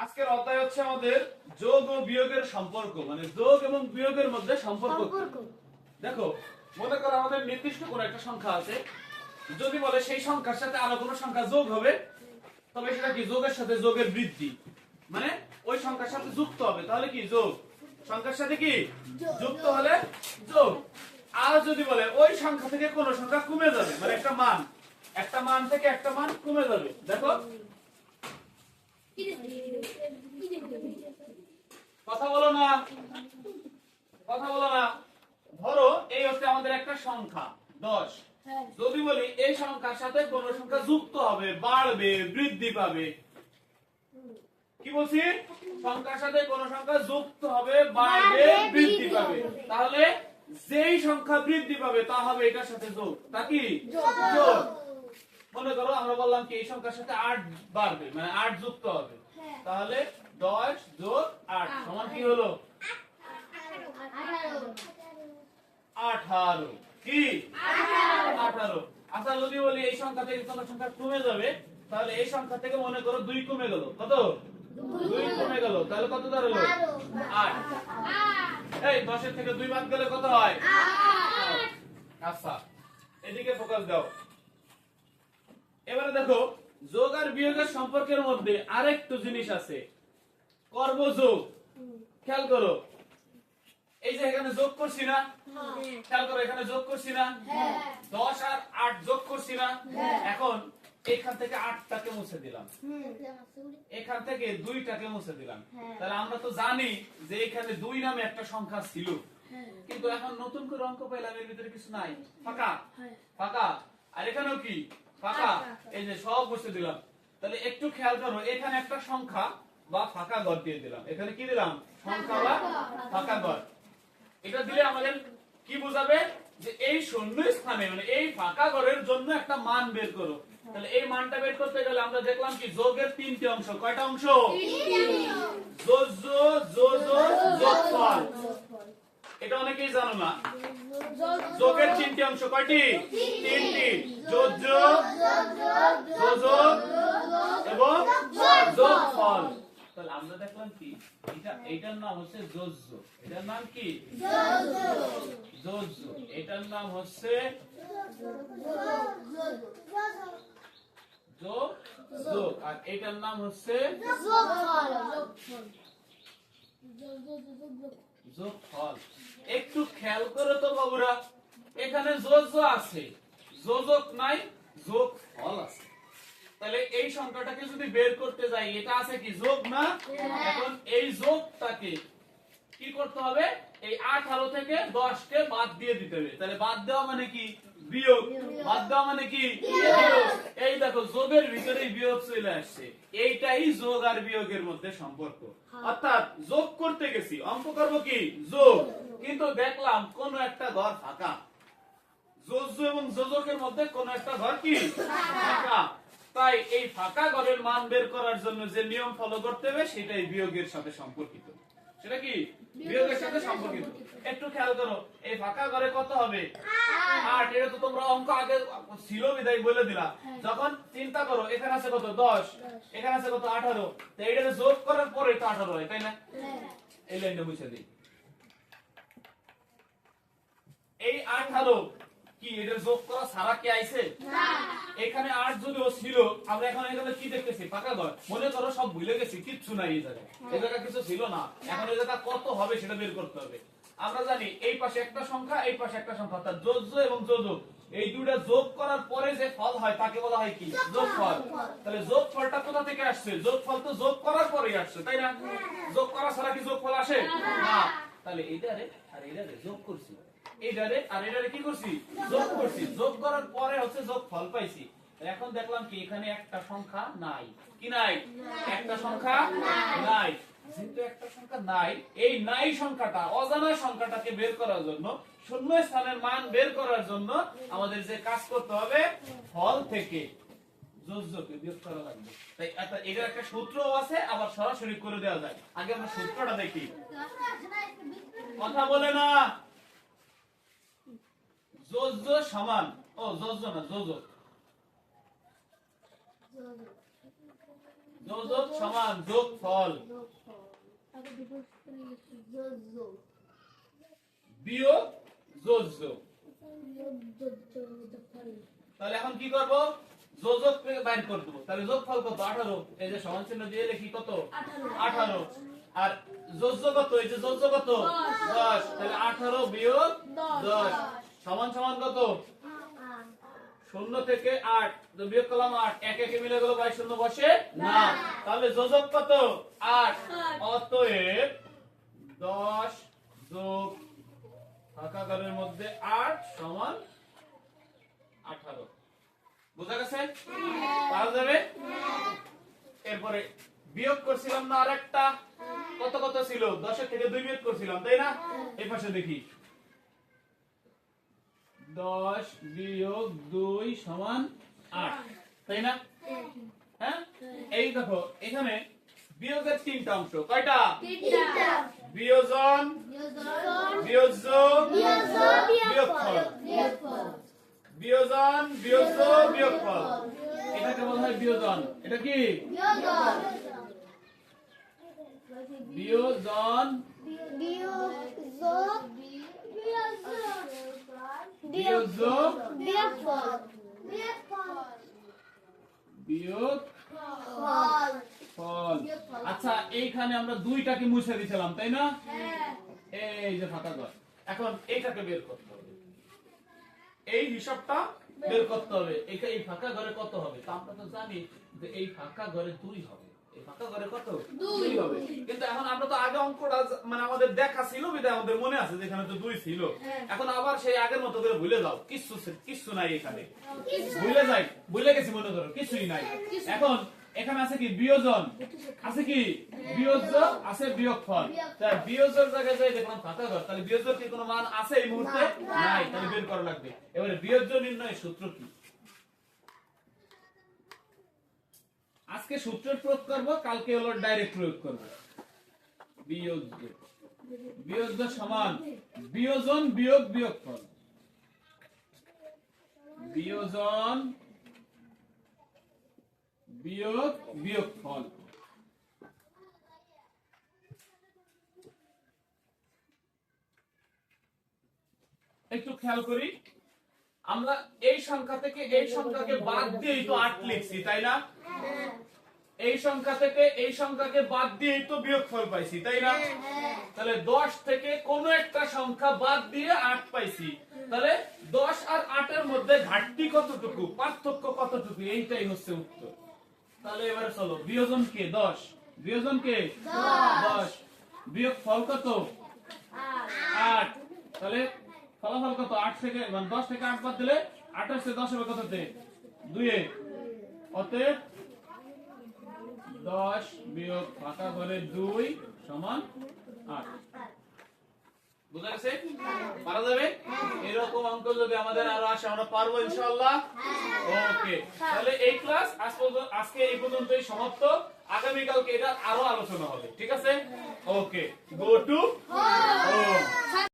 আজকের অধ্যায় হচ্ছে আমাদের যোগ ও বিয়োগের সম্পর্ক, মানে যোগ এবং বিয়োগের মধ্যে সম্পর্ক। দেখো, মনে করো আমাদের নির্দিষ্ট কোনো একটা সংখ্যা আছে, যদি বলে সেই সংখ্যার সাথে আরো কোনো সংখ্যা যোগ হবে, তবে সেটা কি যোগের সাথে যোগের বৃদ্ধি, মানে ওই সংখ্যার সাথে যুক্ত হবে, তাহলে কি যোগ। সংখ্যার সাথে কি যুক্ত হলে যোগ। আর যদি বলে ওই সংখ্যা থেকে কোন সংখ্যা কমে যাবে, মানে একটা মান থেকে একটা মান কমে যাবে। দেখো, কথা বলো না, কথা বলো না। ধরো এই হচ্ছে আমাদের একটা সংখ্যা 10, যদি বলি এই সংখ্যার সাথে কোন সংখ্যা যুক্ত হবে, বাড়বে, বৃদ্ধি পাবে। কি বলছি? সংখ্যার সাথে কোন সংখ্যা যুক্ত হবে, বাড়বে, বৃদ্ধি পাবে, তাহলে যেই সংখ্যা বৃদ্ধি পাবে তা হবে এটার সাথে যোগ। তা কি যোগ। মনে করো আমরা বললাম কি এই সংখ্যার সাথে 8 বাড়বে, মানে 8 যুক্ত হবে, তাহলে 10 যোগ 8 সমান কি হলো? 18। কি 18। আচ্ছা, যদি বলি এই সংখ্যা থেকে কোন সংখ্যা কমে যাবে, তাহলে এই সংখ্যা থেকে মনে করো 2 কমে গেল। কত? 2 কমে গেল, তাহলে কত দাঁড়ালো? 8। এই 10 এর থেকে 2 বাদ গেলে কত হয়? 8। আচ্ছা, এদিকে ফোকাস দাও। এবারে দেখো, যোগ আর বিয়োগের সম্পর্কের মধ্যে আরেকটা জিনিস আছে, কর্মযোগ। খেয়াল করো, এই যে এখানে যোগ করছি না, খেয়াল করো এখানে যোগ করছি না, 10 আর 8 যোগ করছি না। এখন এখান থেকে 8টাকে মুছে দিলাম, এখান থেকে 2টাকে মুছে দিলাম। তাহলে আমরা তো জানি যে এখানে 2 নামে একটা সংখ্যা ছিল, কিন্তু এখন নতুন করে অঙ্ক পাইলাম, এর ভিতরে কিছু নাই, ফাঁকা ফাঁকা। আর এখানেও কি ফাঁকা, এই যে সব মুছে দিলাম। তাহলে একটু খেয়াল করো, এখানে একটা সংখ্যা বা ফাঁকা ঘর দিয়ে দিলাম। এখানে কি দিলাম? সংখ্যা বা ফাঁকা ঘর। এটা দিলে আমাদের কি বোঝাবে? যে এই শূন্য স্থানে, মানে এই ফাঁকা ঘরের জন্য একটা মান বের করো। তাহলে এই মানটা বের করতে গেলে আমরা দেখলাম কি যোগের 3টে অংশ। কয়টা অংশ? যোগ যোগফল। এটা অনেকেই জানো না। যোগের 3টে অংশ কয়টি? 3টি। যোগ এবং যোগফল। তাহলে আমরা দেখলাম কি এইটার নাম হচ্ছে যোজ্য। এটার নাম কি? যোজ্য। এটার নাম হচ্ছে যোগ, আর এটার নাম হচ্ছে যোগফল। একটু খেয়াল করো তো বাবুরা, এখানে যোজ্য আছে, যোজক নাই, যোগফল আছে। তাহলে এই সংখ্যাটাকে যদি বের করতে যাই, এটা আছে কি যোগ না? এখন এই যোগটাকে কি করতে হবে? এই 18 থেকে 10 কে বাদ দিয়ে দিতে হবে। তাহলে বাদ দেওয়া মানে কি? বিয়োগ। বাদ দেওয়া মানে কি? বিয়োগ। এই দেখো, যোগের ভিতরেই বিয়োগ চলে আসছে। এইটাই যোগ আর বিয়োগের মধ্যে সম্পর্ক। অর্থাৎ যোগ করতে গেছি, অঙ্ক করব কি? যোগ, কিন্তু দেখলাম কোন একটা ঘর ফাঁকা। যোজ্য এবং যোজকের মধ্যে কোন একটা ঘর কি ফাঁকা। তাই এই ফাঁকা ঘরের মান বের করার জন্য যে নিয়ম ফলো করতে হবে, সেটাই বিয়োগের সাথে সম্পর্কিত। সেটা কি? বিয়োগের সাথে সম্পর্কিত। একটু খেয়াল করো, এই ফাঁকা ঘরে কত হবে? 8। এটা তো তোমরা অঙ্ক আগে ছিল বিদায় বলে দিলা। যখন চিন্তা করো, এখানে আছে কত? 10, এখানে আছে কত? 18। তো এইটাকে যোগ করার পরে তো 18 হয়, তাই না? এই লাইনটা মুছে দিই। এই 18 কি এটা যোগ করা ছাড়া কি আইছে? না। এখানে 8 যদিও ছিল, আমরা এখন এখানে কি দেখতেছি? ফাঁকা ঘর। মনে করো সব ভুলে গেছি, কিচ্ছু নাই এই জায়গায়, এই জায়গায় কিছু ছিল না। এখন এই জায়গা কত হবে সেটা বের করতে হবে। আমরা জানি এই পাশে একটা সংখ্যা, এই পাশে একটা সংখ্যা, অর্থাৎ যোজ্য এবং যোজক, এই দুইটা যোগ করার পরে যে ফল হয় তাকে বলা হয় কি? যোগফল। তাহলে যোগফলটা কোথা থেকে আসছে? যোগফল তো যোগ করার পরেই আসছে, তাই না? যোগ করা ছাড়া কি যোগফল আসে? না। তাহলে এইটারে আর এইটারে যোগ করছি, এইটারে আর এটারে কি করছি? যোগ করছি। যোগ করার পরে হচ্ছে যোগফল পাইছি। এখন দেখলাম কি এখানে একটা সংখ্যা নাই। কি নাই? একটা সংখ্যা নাই। যেহেতু একটা সংখ্যা নাই, এই নাই সংখ্যাটা, অজানা সংখ্যাটাকে বের করার জন্য, শূন্য স্থানের মান বের করার জন্য আমাদের যে কাজ করতে হবে, ফল থেকে যোজ্যকে বিয়োগ করা লাগবে। তাই এটার একটা সূত্রও আছে, আবার সরাসরি করে দেওয়া যায়। আগে আমরা সূত্রটা দেখি। কথা বলে না। যোজ্য সমান, ও যোজ্য না, যোজক। যোজক সমান যোগফল বিয়োগ যোজক। তাহলে এখন কি করব, যোজক বাইর করে দেব। তাহলে যোগফল কত 18, এই যে সমান চিহ্ন দিয়ে লিখি কত 18, আর যোজক কত, এই যে যোজক কত 10, তাহলে 18 বিয়োগ 10 সমান সমান কত 0 থেকে 8, তো বিয়োগ করলাম 8, এক একে মিলে গেল 22 শূন্য বসে না, তাহলে যোজক কত 8, অতএব 10 যোগ ফাঁকা ঘরের মধ্যে 8 সমান 18। বুঝা গেছে? পারা যাবে? এরপরে বিয়োগ করছিলাম না আরেকটা, কত কত ছিল, 10 এর থেকে 2 বিয়োগ করছিলাম, তাই না? এই পাশে দেখি 10 বিয়োগ 2 সমান 8, তাই না? হ্যাঁ, এই দেখো এখানে বিয়োগের তিনটা অংশ, কয়টা? বিয়োজন, বিয়োজক, বিয়োগফল। বিয়োজন, বিয়োজক, বিয়োগফল, এটাকে বলা হয় বিয়োজন। এটা কি বিয়োজন, বিয়োজক, বিয়োগফল। আচ্ছা, এইখানে আমরা দুইটাকে মুছে দিয়েছিলাম, তাই না? এই যে ফাঁকা ঘর, এখন এইটাকে বের করতে হবে, এই হিসাবটা বের করতে হবে। এই ফাঁকা ঘরে কত হবে, তা আমরা তো জানি যে এই ফাঁকা ঘরে 2 হবে, এই ফাঁকা ঘরে কত 2 হবে, কিন্তু এখন আমরা তো আগে অঙ্কটা মানে আমাদের দেখা ছিল, বিধায় আমাদের মনে আছে যে এখানে তো 2 ছিল। এখন আবার সেই আগের মতো করে ভুলে যাও, কিছু নাই এখানে, ভুলে গেছি মনে করো, কিছুই নাই। এখন এখানে আছে কি বিয়োজন, আছে কি বিয়োজক, আছে বিয়োগফল। তাই বিয়োজক জায়গায় যাই দেখলাম ফাঁকা ঘর, তাহলে বিয়োজক কি কোনো মান আছে এই মুহূর্তে? নাই, তাহলে বের করা লাগবে। এবারে বিয়োজ্য নির্ণয়ের সূত্র কি? আজকে সূত্রের প্রয়োগ করব, কালকে হলো ডাইরেক্ট প্রয়োগ করব। বিয়োজ্য, বিয়োজ্য সমান বিয়োজন বিয়োগ বিয়োগফল, বিয়োজন বিয়োগ বিয়োগফল। একটু খেয়াল করি, আমরা এই সংখ্যা থেকে এই সংখ্যাকে বাদ দিয়েই তো 8 লিখছি, তাই না? এই সংখ্যা থেকে এই সংখ্যাকে বাদ দিয়েই তো বিয়োগফল পাইছি, তাই না? তাহলে 10 থেকে কোন একটা সংখ্যা বাদ দিয়ে 8 পাইছি, তাহলে 10 আর 8 এর মধ্যে ঘাটতি কতটুকু, পার্থক্য কতটুকু, এইটাই হচ্ছে উত্তর। তাহলে এবারে চলো, বিয়োজন কে 10, বিয়োজন কে 10, বিয়োগফল কত 8, তাহলে ফলাফল কত 8 থেকে মানে 10 থেকে 8 বাদ দিলে 28 থেকে 10 হবে কততে 2 এ, অতএব 10 বিয়োগ ফাঁকা ঘরে 2 সমান 8। বুঝা গেছে? পারা যাবে? এরকম অঙ্ক যদি আমাদের আরো আসে আমরা পারবো ইনশাআল্লাহ। ওকে, তাহলে এই ক্লাস আজকে এই পর্যন্তই সমাপ্ত। আগামী কালকে এটা আরো আলোচনা হবে, ঠিক আছে? ওকে, গো টু হোম।